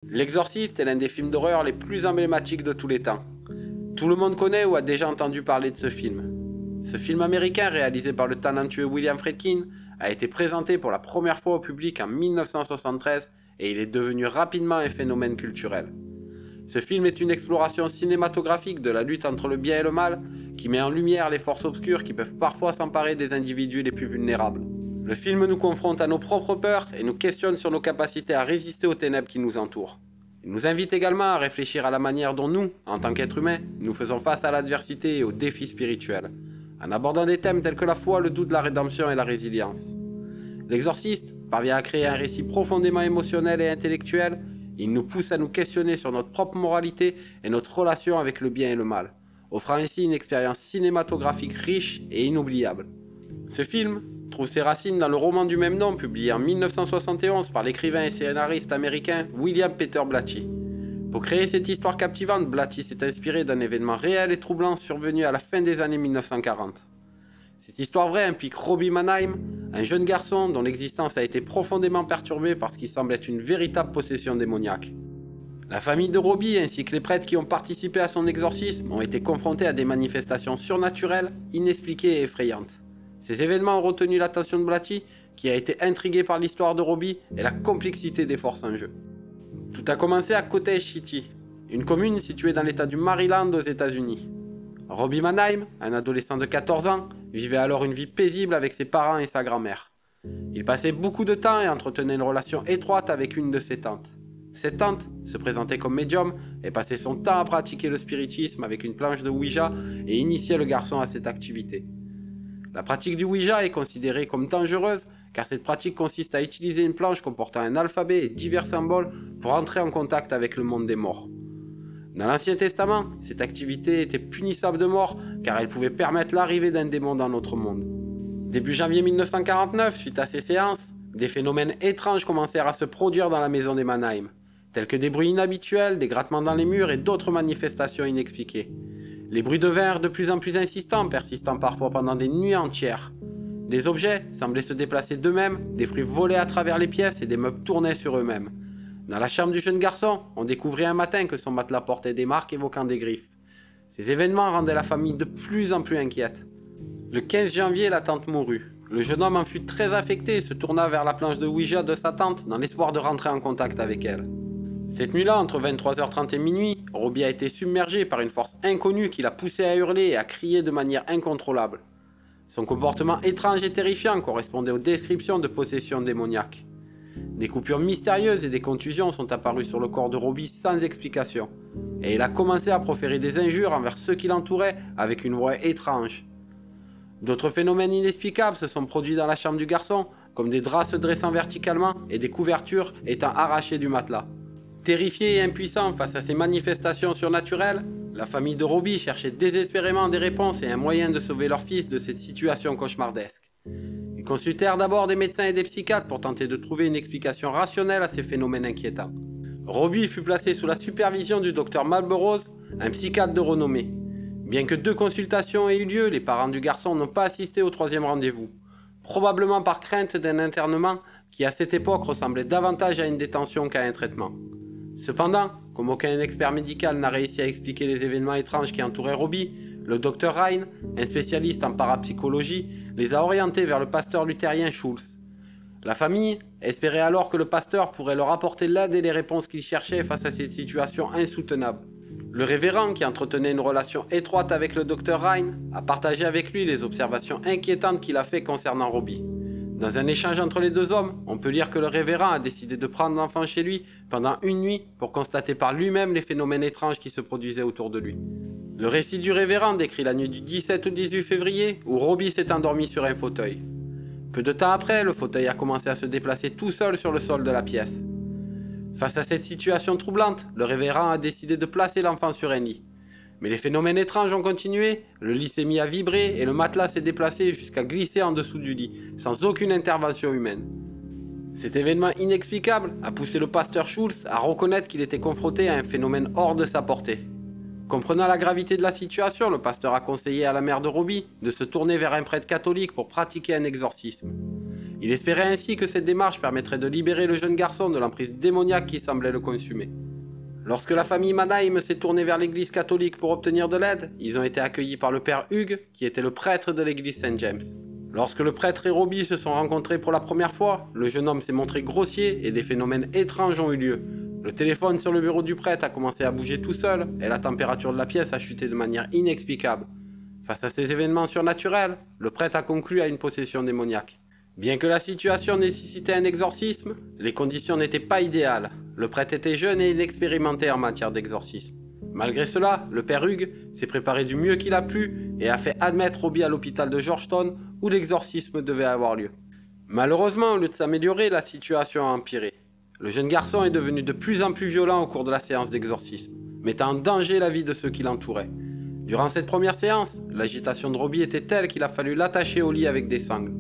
L'Exorciste est l'un des films d'horreur les plus emblématiques de tous les temps. Tout le monde connaît ou a déjà entendu parler de ce film. Ce film américain réalisé par le talentueux William Friedkin a été présenté pour la première fois au public en 1973 et il est devenu rapidement un phénomène culturel. Ce film est une exploration cinématographique de la lutte entre le bien et le mal qui met en lumière les forces obscures qui peuvent parfois s'emparer des individus les plus vulnérables. Le film nous confronte à nos propres peurs et nous questionne sur nos capacités à résister aux ténèbres qui nous entourent. Il nous invite également à réfléchir à la manière dont nous, en tant qu'êtres humains, nous faisons face à l'adversité et aux défis spirituels, en abordant des thèmes tels que la foi, le doute, la rédemption et la résilience. L'Exorciste parvient à créer un récit profondément émotionnel et intellectuel. Il nous pousse à nous questionner sur notre propre moralité et notre relation avec le bien et le mal, offrant ainsi une expérience cinématographique riche et inoubliable. Ce film trouve ses racines dans le roman du même nom publié en 1971 par l'écrivain et scénariste américain William Peter Blatty. Pour créer cette histoire captivante, Blatty s'est inspiré d'un événement réel et troublant survenu à la fin des années 1940. Cette histoire vraie implique Robbie Mannheim, un jeune garçon dont l'existence a été profondément perturbée par ce qui semble être une véritable possession démoniaque. La famille de Robbie ainsi que les prêtres qui ont participé à son exorcisme ont été confrontés à des manifestations surnaturelles, inexpliquées et effrayantes. Ces événements ont retenu l'attention de Blatty, qui a été intrigué par l'histoire de Robbie et la complexité des forces en jeu. Tout a commencé à Cottage City, une commune située dans l'état du Maryland aux États-Unis. Robbie Mannheim, un adolescent de 14 ans, vivait alors une vie paisible avec ses parents et sa grand-mère. Il passait beaucoup de temps et entretenait une relation étroite avec une de ses tantes. Cette tante se présentait comme médium et passait son temps à pratiquer le spiritisme avec une planche de Ouija et initiait le garçon à cette activité. La pratique du Ouija est considérée comme dangereuse car cette pratique consiste à utiliser une planche comportant un alphabet et divers symboles pour entrer en contact avec le monde des morts. Dans l'Ancien Testament, cette activité était punissable de mort car elle pouvait permettre l'arrivée d'un démon dans notre monde. Début janvier 1949, suite à ces séances, des phénomènes étranges commencèrent à se produire dans la maison des Mannheim, tels que des bruits inhabituels, des grattements dans les murs et d'autres manifestations inexpliquées. Les bruits devinrent de plus en plus insistants, persistant parfois pendant des nuits entières. Des objets semblaient se déplacer d'eux-mêmes, des fruits volaient à travers les pièces et des meubles tournaient sur eux-mêmes. Dans la chambre du jeune garçon, on découvrit un matin que son matelas portait des marques évoquant des griffes. Ces événements rendaient la famille de plus en plus inquiète. Le 15 janvier, la tante mourut. Le jeune homme en fut très affecté et se tourna vers la planche de Ouija de sa tante dans l'espoir de rentrer en contact avec elle. Cette nuit-là, entre 23h30 et minuit, Robbie a été submergé par une force inconnue qui l'a poussé à hurler et à crier de manière incontrôlable. Son comportement étrange et terrifiant correspondait aux descriptions de possession démoniaque. Des coupures mystérieuses et des contusions sont apparues sur le corps de Robbie sans explication, et il a commencé à proférer des injures envers ceux qui l'entouraient avec une voix étrange. D'autres phénomènes inexplicables se sont produits dans la chambre du garçon, comme des draps se dressant verticalement et des couvertures étant arrachées du matelas. Terrifié et impuissant face à ces manifestations surnaturelles, la famille de Robbie cherchait désespérément des réponses et un moyen de sauver leur fils de cette situation cauchemardesque. Ils consultèrent d'abord des médecins et des psychiatres pour tenter de trouver une explication rationnelle à ces phénomènes inquiétants. Robbie fut placé sous la supervision du docteur Malberose, un psychiatre de renommée. Bien que 2 consultations aient eu lieu, les parents du garçon n'ont pas assisté au 3e rendez-vous, probablement par crainte d'un internement qui à cette époque ressemblait davantage à une détention qu'à un traitement. Cependant, comme aucun expert médical n'a réussi à expliquer les événements étranges qui entouraient Robbie, le docteur Ryan, un spécialiste en parapsychologie, les a orientés vers le pasteur luthérien Schulz. La famille espérait alors que le pasteur pourrait leur apporter l'aide et les réponses qu'ils cherchaient face à cette situation insoutenable. Le révérend, qui entretenait une relation étroite avec le docteur Ryan, a partagé avec lui les observations inquiétantes qu'il a faites concernant Robbie. Dans un échange entre les 2 hommes, on peut lire que le révérend a décidé de prendre l'enfant chez lui pendant une nuit pour constater par lui-même les phénomènes étranges qui se produisaient autour de lui. Le récit du révérend décrit la nuit du 17 au 18 février où Robbie s'est endormi sur un fauteuil. Peu de temps après, le fauteuil a commencé à se déplacer tout seul sur le sol de la pièce. Face à cette situation troublante, le révérend a décidé de placer l'enfant sur un lit. Mais les phénomènes étranges ont continué, le lit s'est mis à vibrer et le matelas s'est déplacé jusqu'à glisser en dessous du lit, sans aucune intervention humaine. Cet événement inexplicable a poussé le pasteur Schulz à reconnaître qu'il était confronté à un phénomène hors de sa portée. Comprenant la gravité de la situation, le pasteur a conseillé à la mère de Robbie de se tourner vers un prêtre catholique pour pratiquer un exorcisme. Il espérait ainsi que cette démarche permettrait de libérer le jeune garçon de l'emprise démoniaque qui semblait le consumer. Lorsque la famille Mannheim s'est tournée vers l'église catholique pour obtenir de l'aide, ils ont été accueillis par le père Hugues, qui était le prêtre de l'église Saint-James. Lorsque le prêtre et Robbie se sont rencontrés pour la première fois, le jeune homme s'est montré grossier et des phénomènes étranges ont eu lieu. Le téléphone sur le bureau du prêtre a commencé à bouger tout seul et la température de la pièce a chuté de manière inexplicable. Face à ces événements surnaturels, le prêtre a conclu à une possession démoniaque. Bien que la situation nécessitait un exorcisme, les conditions n'étaient pas idéales. Le prêtre était jeune et inexpérimenté en matière d'exorcisme. Malgré cela, le père Hugues s'est préparé du mieux qu'il a pu et a fait admettre Robbie à l'hôpital de Georgetown où l'exorcisme devait avoir lieu. Malheureusement, au lieu de s'améliorer, la situation a empiré. Le jeune garçon est devenu de plus en plus violent au cours de la séance d'exorcisme, mettant en danger la vie de ceux qui l'entouraient. Durant cette première séance, l'agitation de Robbie était telle qu'il a fallu l'attacher au lit avec des sangles.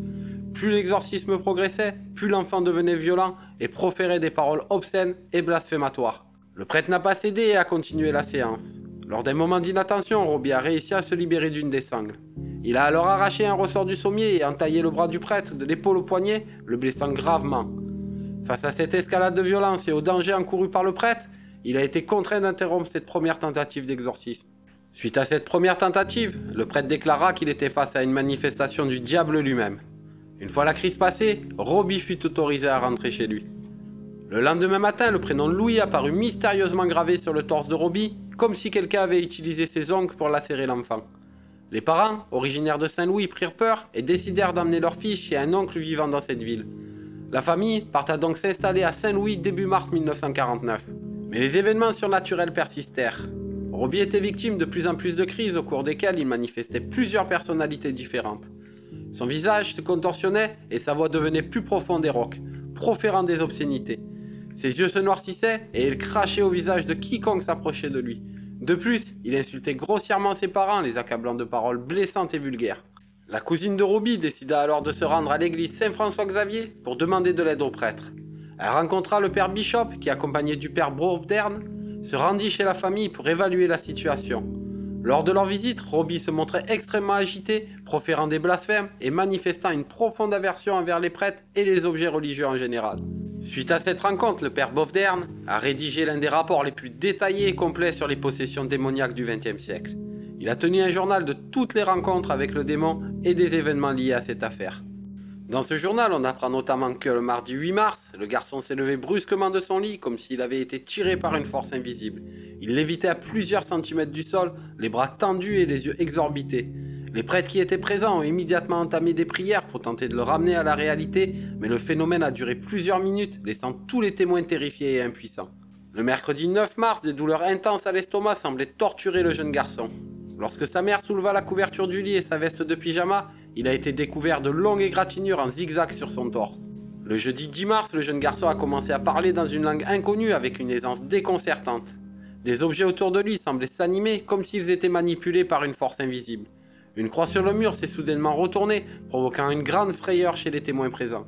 Plus l'exorcisme progressait, plus l'enfant devenait violent et proférait des paroles obscènes et blasphématoires. Le prêtre n'a pas cédé et a continué la séance. Lors d'un moment d'inattention, Robbie a réussi à se libérer d'une des sangles. Il a alors arraché un ressort du sommier et entaillé le bras du prêtre de l'épaule au poignet, le blessant gravement. Face à cette escalade de violence et au danger encouru par le prêtre, il a été contraint d'interrompre cette première tentative d'exorcisme. Suite à cette première tentative, le prêtre déclara qu'il était face à une manifestation du diable lui-même. Une fois la crise passée, Robbie fut autorisé à rentrer chez lui. Le lendemain matin, le prénom Louis apparut mystérieusement gravé sur le torse de Robbie, comme si quelqu'un avait utilisé ses ongles pour lacérer l'enfant. Les parents, originaires de Saint-Louis, prirent peur et décidèrent d'emmener leur fils chez un oncle vivant dans cette ville. La famille parta donc s'installer à Saint-Louis début mars 1949. Mais les événements surnaturels persistèrent. Robbie était victime de plus en plus de crises au cours desquelles il manifestait plusieurs personnalités différentes. Son visage se contorsionnait et sa voix devenait plus profonde et rauque, proférant des obscénités. Ses yeux se noircissaient et il crachait au visage de quiconque s'approchait de lui. De plus, il insultait grossièrement ses parents, les accablant de paroles blessantes et vulgaires. La cousine de Robbie décida alors de se rendre à l'église Saint-François-Xavier pour demander de l'aide au prêtre. Elle rencontra le père Bishop qui, accompagné du père Bovdern, se rendit chez la famille pour évaluer la situation. Lors de leur visite, Robbie se montrait extrêmement agité, proférant des blasphèmes et manifestant une profonde aversion envers les prêtres et les objets religieux en général. Suite à cette rencontre, le père Bovdern a rédigé l'un des rapports les plus détaillés et complets sur les possessions démoniaques du XXe siècle. Il a tenu un journal de toutes les rencontres avec le démon et des événements liés à cette affaire. Dans ce journal, on apprend notamment que le mardi 8 mars, le garçon s'est levé brusquement de son lit comme s'il avait été tiré par une force invisible. Il lévitait à plusieurs centimètres du sol, les bras tendus et les yeux exorbités. Les prêtres qui étaient présents ont immédiatement entamé des prières pour tenter de le ramener à la réalité, mais le phénomène a duré plusieurs minutes, laissant tous les témoins terrifiés et impuissants. Le mercredi 9 mars, des douleurs intenses à l'estomac semblaient torturer le jeune garçon. Lorsque sa mère souleva la couverture du lit et sa veste de pyjama, il a été découvert de longues égratignures en zigzag sur son torse. Le jeudi 10 mars, le jeune garçon a commencé à parler dans une langue inconnue avec une aisance déconcertante. Des objets autour de lui semblaient s'animer comme s'ils étaient manipulés par une force invisible. Une croix sur le mur s'est soudainement retournée, provoquant une grande frayeur chez les témoins présents.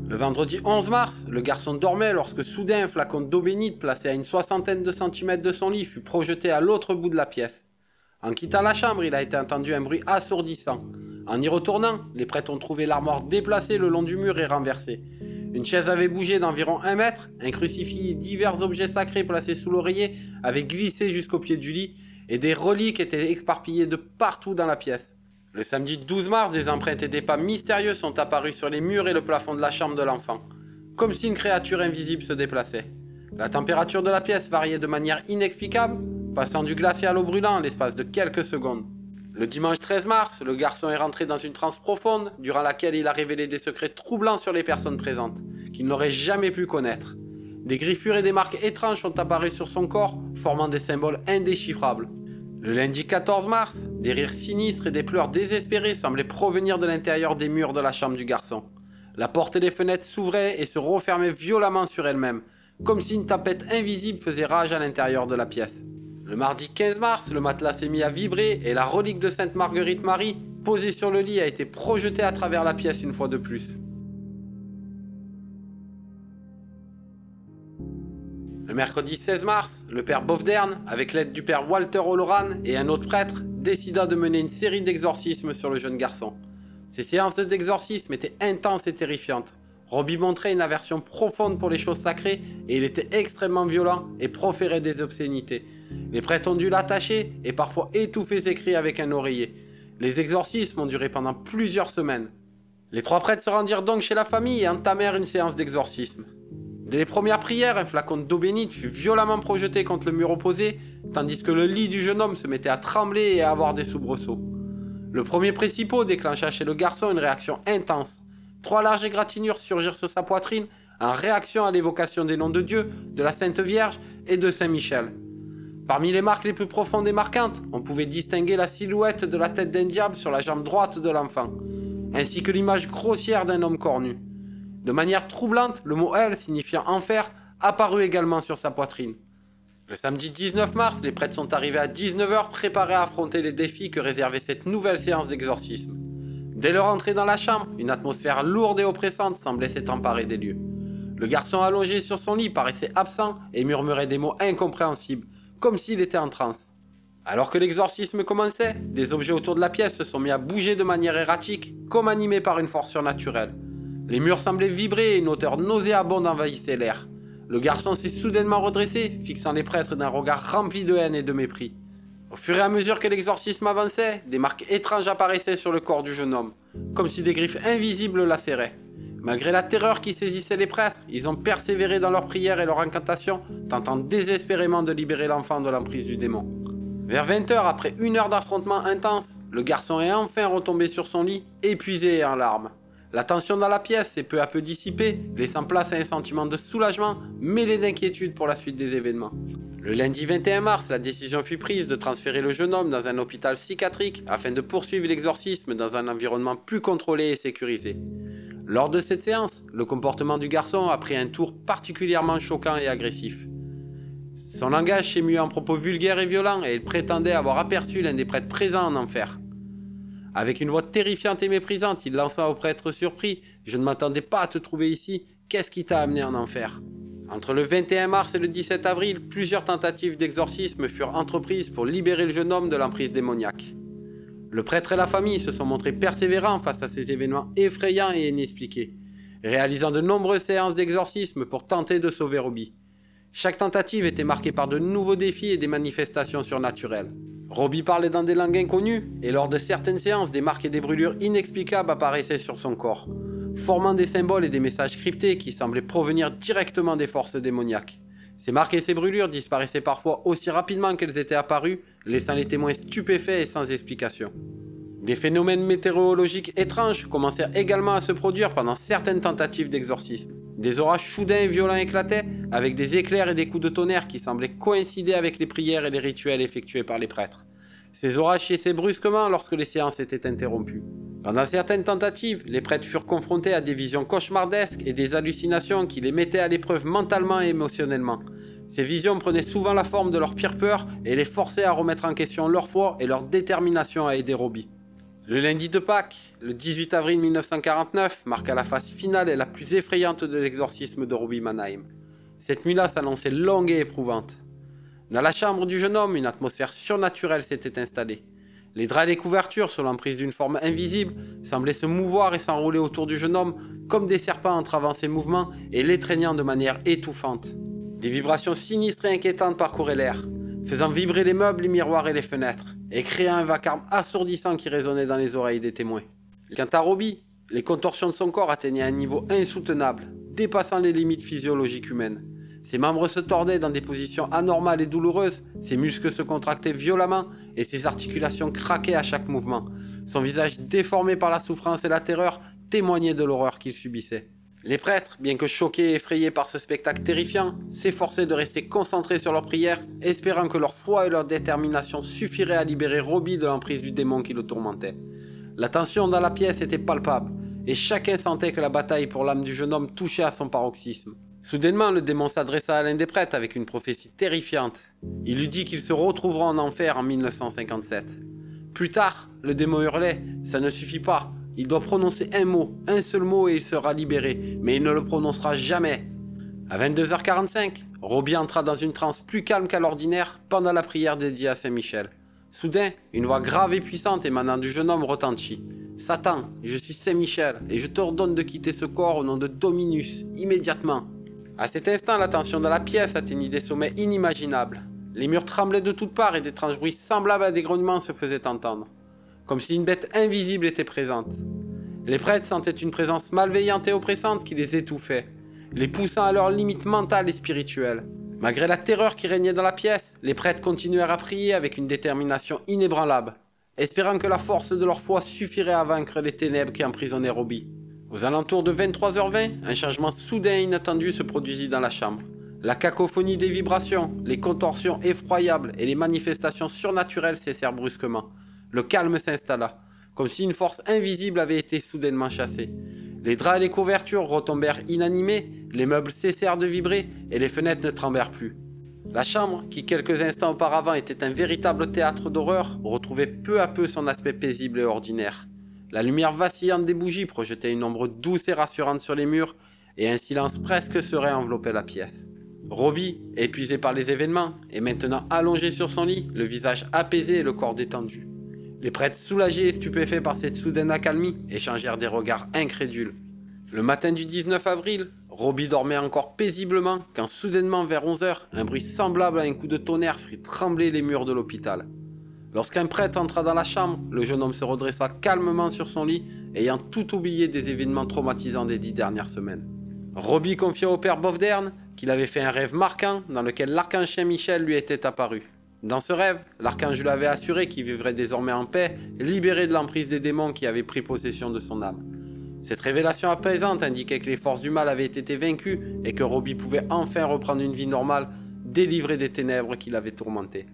Le vendredi 11 mars, le garçon dormait lorsque soudain un flacon d'eau bénite placé à une soixantaine de centimètres de son lit fut projeté à l'autre bout de la pièce. En quittant la chambre, il a été entendu un bruit assourdissant. En y retournant, les prêtres ont trouvé l'armoire déplacée le long du mur et renversée. Une chaise avait bougé d'environ 1 mètre, un crucifix et divers objets sacrés placés sous l'oreiller avaient glissé jusqu'au pied du lit et des reliques étaient éparpillées de partout dans la pièce. Le samedi 12 mars, des empreintes et des pas mystérieux sont apparus sur les murs et le plafond de la chambre de l'enfant, comme si une créature invisible se déplaçait. La température de la pièce variait de manière inexplicable, passant du glacial au brûlant en l'espace de quelques secondes. Le dimanche 13 mars, le garçon est rentré dans une transe profonde, durant laquelle il a révélé des secrets troublants sur les personnes présentes, qu'il n'aurait jamais pu connaître. Des griffures et des marques étranges sont apparues sur son corps, formant des symboles indéchiffrables. Le lundi 14 mars, des rires sinistres et des pleurs désespérés semblaient provenir de l'intérieur des murs de la chambre du garçon. La porte et les fenêtres s'ouvraient et se refermaient violemment sur elles-mêmes, comme si une tempête invisible faisait rage à l'intérieur de la pièce. Le mardi 15 mars, le matelas s'est mis à vibrer et la relique de Sainte Marguerite Marie, posée sur le lit, a été projetée à travers la pièce une fois de plus. Le mercredi 16 mars, le père Bovdern, avec l'aide du père Walter O'Loran et un autre prêtre, décida de mener une série d'exorcismes sur le jeune garçon. Ces séances d'exorcisme étaient intenses et terrifiantes. Robbie montrait une aversion profonde pour les choses sacrées et il était extrêmement violent et proférait des obscénités. Les prêtres ont dû l'attacher et parfois étouffer ses cris avec un oreiller. Les exorcismes ont duré pendant plusieurs semaines. Les 3 prêtres se rendirent donc chez la famille et entamèrent une séance d'exorcisme. Dès les premières prières, un flacon d'eau bénite fut violemment projeté contre le mur opposé, tandis que le lit du jeune homme se mettait à trembler et à avoir des soubresauts. Le premier préciput déclencha chez le garçon une réaction intense. 3 larges égratignures surgirent sur sa poitrine en réaction à l'évocation des noms de Dieu, de la Sainte Vierge et de Saint Michel. Parmi les marques les plus profondes et marquantes, on pouvait distinguer la silhouette de la tête d'un diable sur la jambe droite de l'enfant, ainsi que l'image grossière d'un homme cornu. De manière troublante, le mot « hell » signifiant « enfer » apparut également sur sa poitrine. Le samedi 19 mars, les prêtres sont arrivés à 19 h préparés à affronter les défis que réservait cette nouvelle séance d'exorcisme. Dès leur entrée dans la chambre, une atmosphère lourde et oppressante semblait s'être emparée des lieux. Le garçon allongé sur son lit paraissait absent et murmurait des mots incompréhensibles, comme s'il était en transe. Alors que l'exorcisme commençait, des objets autour de la pièce se sont mis à bouger de manière erratique, comme animés par une force surnaturelle. Les murs semblaient vibrer et une odeur nauséabonde envahissait l'air. Le garçon s'est soudainement redressé, fixant les prêtres d'un regard rempli de haine et de mépris. Au fur et à mesure que l'exorcisme avançait, des marques étranges apparaissaient sur le corps du jeune homme, comme si des griffes invisibles lacéraient. Malgré la terreur qui saisissait les prêtres, ils ont persévéré dans leurs prières et leurs incantations, tentant désespérément de libérer l'enfant de l'emprise du démon. Vers 20 h, après 1 heure d'affrontement intense, le garçon est enfin retombé sur son lit, épuisé et en larmes. La tension dans la pièce s'est peu à peu dissipée, laissant place à un sentiment de soulagement mêlé d'inquiétude pour la suite des événements. Le lundi 21 mars, la décision fut prise de transférer le jeune homme dans un hôpital psychiatrique afin de poursuivre l'exorcisme dans un environnement plus contrôlé et sécurisé. Lors de cette séance, le comportement du garçon a pris un tour particulièrement choquant et agressif. Son langage s'est mué en propos vulgaires et violents et il prétendait avoir aperçu l'un des prêtres présents en enfer. Avec une voix terrifiante et méprisante, il lança au prêtre surpris « Je ne m'attendais pas à te trouver ici, qu'est-ce qui t'a amené en enfer ?» Entre le 21 mars et le 17 avril, plusieurs tentatives d'exorcisme furent entreprises pour libérer le jeune homme de l'emprise démoniaque. Le prêtre et la famille se sont montrés persévérants face à ces événements effrayants et inexpliqués, réalisant de nombreuses séances d'exorcisme pour tenter de sauver Robbie. Chaque tentative était marquée par de nouveaux défis et des manifestations surnaturelles. Robbie parlait dans des langues inconnues, et lors de certaines séances, des marques et des brûlures inexplicables apparaissaient sur son corps, formant des symboles et des messages cryptés qui semblaient provenir directement des forces démoniaques. Ces marques et ces brûlures disparaissaient parfois aussi rapidement qu'elles étaient apparues, laissant les témoins stupéfaits et sans explication. Des phénomènes météorologiques étranges commencèrent également à se produire pendant certaines tentatives d'exorcisme. Des orages soudains et violents éclataient, avec des éclairs et des coups de tonnerre qui semblaient coïncider avec les prières et les rituels effectués par les prêtres. Ces orages cessaient brusquement lorsque les séances étaient interrompues. Pendant certaines tentatives, les prêtres furent confrontés à des visions cauchemardesques et des hallucinations qui les mettaient à l'épreuve mentalement et émotionnellement. Ces visions prenaient souvent la forme de leur pire peur et les forçaient à remettre en question leur foi et leur détermination à aider Robbie. Le lundi de Pâques, le 18 avril 1949, marqua la phase finale et la plus effrayante de l'exorcisme de Robbie Mannheim. Cette nuit-là s'annonçait longue et éprouvante. Dans la chambre du jeune homme, une atmosphère surnaturelle s'était installée. Les draps et les couvertures, sous l'emprise d'une forme invisible, semblaient se mouvoir et s'enrouler autour du jeune homme comme des serpents entravant ses mouvements et l'étreignant de manière étouffante. Des vibrations sinistres et inquiétantes parcouraient l'air, faisant vibrer les meubles, les miroirs et les fenêtres, et créant un vacarme assourdissant qui résonnait dans les oreilles des témoins. Quant à Robbie, les contorsions de son corps atteignaient un niveau insoutenable, dépassant les limites physiologiques humaines. Ses membres se tordaient dans des positions anormales et douloureuses, ses muscles se contractaient violemment et ses articulations craquaient à chaque mouvement. Son visage déformé par la souffrance et la terreur témoignait de l'horreur qu'il subissait. Les prêtres, bien que choqués et effrayés par ce spectacle terrifiant, s'efforçaient de rester concentrés sur leurs prières, espérant que leur foi et leur détermination suffiraient à libérer Robbie de l'emprise du démon qui le tourmentait. La tension dans la pièce était palpable, et chacun sentait que la bataille pour l'âme du jeune homme touchait à son paroxysme. Soudainement, le démon s'adressa à l'un des prêtres avec une prophétie terrifiante. Il lui dit qu'ils se retrouveront en enfer en 1957. Plus tard, le démon hurlait « Ça ne suffit pas, il doit prononcer un seul mot et il sera libéré, mais il ne le prononcera jamais !» À 22 h 45, Robbie entra dans une transe plus calme qu'à l'ordinaire pendant la prière dédiée à Saint Michel. Soudain, une voix grave et puissante émanant du jeune homme retentit. Satan, je suis Saint-Michel, et je t'ordonne de quitter ce corps au nom de Dominus, immédiatement. À cet instant, la tension de la pièce atteignit des sommets inimaginables. Les murs tremblaient de toutes parts et d'étranges bruits semblables à des grognements se faisaient entendre, comme si une bête invisible était présente. Les prêtres sentaient une présence malveillante et oppressante qui les étouffait, les poussant à leurs limites mentales et spirituelles. Malgré la terreur qui régnait dans la pièce, les prêtres continuèrent à prier avec une détermination inébranlable, espérant que la force de leur foi suffirait à vaincre les ténèbres qui emprisonnaient Robbie. Aux alentours de 23h20, un changement soudain et inattendu se produisit dans la chambre. La cacophonie des vibrations, les contorsions effroyables et les manifestations surnaturelles cessèrent brusquement. Le calme s'installa, comme si une force invisible avait été soudainement chassée. Les draps et les couvertures retombèrent inanimés, les meubles cessèrent de vibrer et les fenêtres ne tremblèrent plus. La chambre, qui quelques instants auparavant était un véritable théâtre d'horreur, retrouvait peu à peu son aspect paisible et ordinaire. La lumière vacillante des bougies projetait une ombre douce et rassurante sur les murs, et un silence presque serein enveloppait la pièce. Robbie, épuisé par les événements, et maintenant allongé sur son lit, le visage apaisé et le corps détendu. Les prêtres soulagés et stupéfaits par cette soudaine accalmie échangèrent des regards incrédules. Le matin du 19 avril, Robbie dormait encore paisiblement quand soudainement vers 11h, un bruit semblable à un coup de tonnerre fit trembler les murs de l'hôpital. Lorsqu'un prêtre entra dans la chambre, le jeune homme se redressa calmement sur son lit, ayant tout oublié des événements traumatisants des 10 dernières semaines. Robbie confia au père Bovdern qu'il avait fait un rêve marquant dans lequel l'archange Saint-Michel lui était apparu. Dans ce rêve, l'archange lui avait assuré qu'il vivrait désormais en paix, libéré de l'emprise des démons qui avaient pris possession de son âme. Cette révélation apaisante indiquait que les forces du mal avaient été vaincues et que Robbie pouvait enfin reprendre une vie normale, délivré des ténèbres qui l'avaient tourmenté.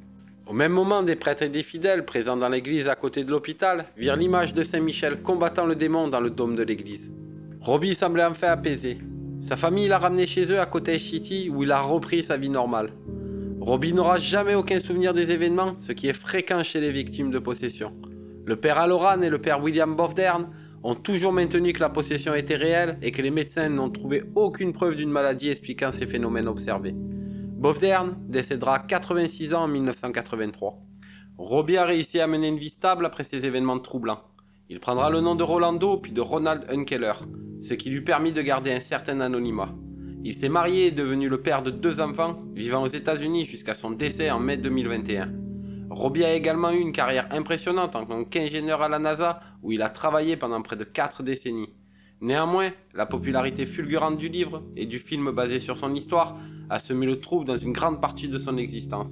Au même moment, des prêtres et des fidèles présents dans l'église à côté de l'hôpital virent l'image de Saint-Michel combattant le démon dans le dôme de l'église. Robbie semblait enfin apaisé. Sa famille l'a ramené chez eux à Cottage City où il a repris sa vie normale. Robbie n'aura jamais aucun souvenir des événements, ce qui est fréquent chez les victimes de possession. Le père Halloran et le père William Bovdern ont toujours maintenu que la possession était réelle et que les médecins n'ont trouvé aucune preuve d'une maladie expliquant ces phénomènes observés. Bovdern décédera à 86 ans en 1983. Robbie a réussi à mener une vie stable après ces événements troublants. Il prendra le nom de Rolando puis de Ronald Unkeller, ce qui lui permit de garder un certain anonymat. Il s'est marié et est devenu le père de 2 enfants, vivant aux États-Unis jusqu'à son décès en mai 2021. Robbie a également eu une carrière impressionnante en tant qu'ingénieur à la NASA, où il a travaillé pendant près de 4 décennies. Néanmoins, la popularité fulgurante du livre et du film basé sur son histoire a semé le trouble dans une grande partie de son existence.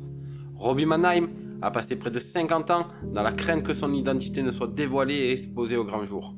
Robbie Mannheim a passé près de 50 ans dans la crainte que son identité ne soit dévoilée et exposée au grand jour.